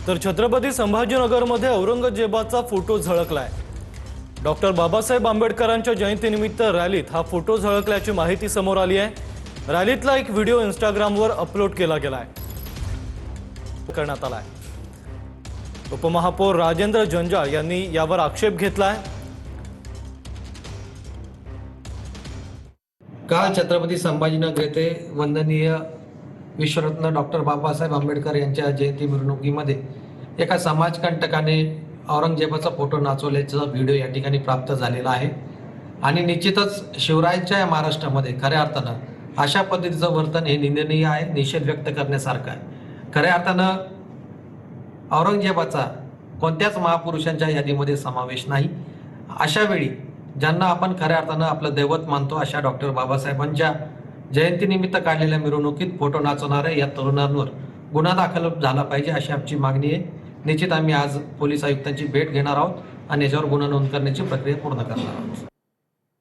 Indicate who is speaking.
Speaker 1: तर Chhatrapati संभाजीनगरमध्ये औरंगजेबाचा photo झळकलाय। Doctor Babasaheb आंबेडकरांच्या जयंतीनिमित्त रॅलीत हा फोटो झळकल्याची माहिती समोर आली आहे। रॅलीतला एक व्हिडिओ इंस्टाग्रामवर अपलोड केला गेलाय करण्यात आलाय। उपमहापौर राजेंद्र जंजाळ यांनी यावर आक्षेप घेतलाय।
Speaker 2: काल छत्रपती संभाजीनगर येथे वंदनीय विश्वरत्न डॉक्टर बाबासाहेब आंबेडकर यांच्या जयंती मिरवणुकीमध्ये एका समाजकंटकाने औरंगजेबाचा फोटो नाचवल्याचा व्हिडिओ या ठिकाणी प्राप्त झालेला आहे। आणि निश्चितच शिवरायांच्या या महाराष्ट्रामध्ये खऱ्या अर्थानं अशा पद्धतीचं वर्तन हे निंदनीय आहे, निषेध व्यक्त करण्यासारखं आहे। खऱ्या अर्थानं औरंगजेबाचा कोणत्याच महापुरुषांच्या यादीमध्ये समावेश नाही। अशा वेळी ज्यांना आपण खऱ्या अर्थानं आपलं दैवत मानतो अशा डॉक्टर बाबासाहेबांच्या जयंतीनिमित्त काढलेल्या मिरवणुकीत फोटो नाचवणाऱ्या या तरुणांवर गुन्हा दाखल झाला पाहिजे अशी आमची मागणी आहे। निश्चित आम्ही आज पोलीस आयुक्तांची भेट घेणार आहोत आणि याच्यावर गुन्हा नोंद करण्याची प्रक्रिया पूर्ण करणार आहोत।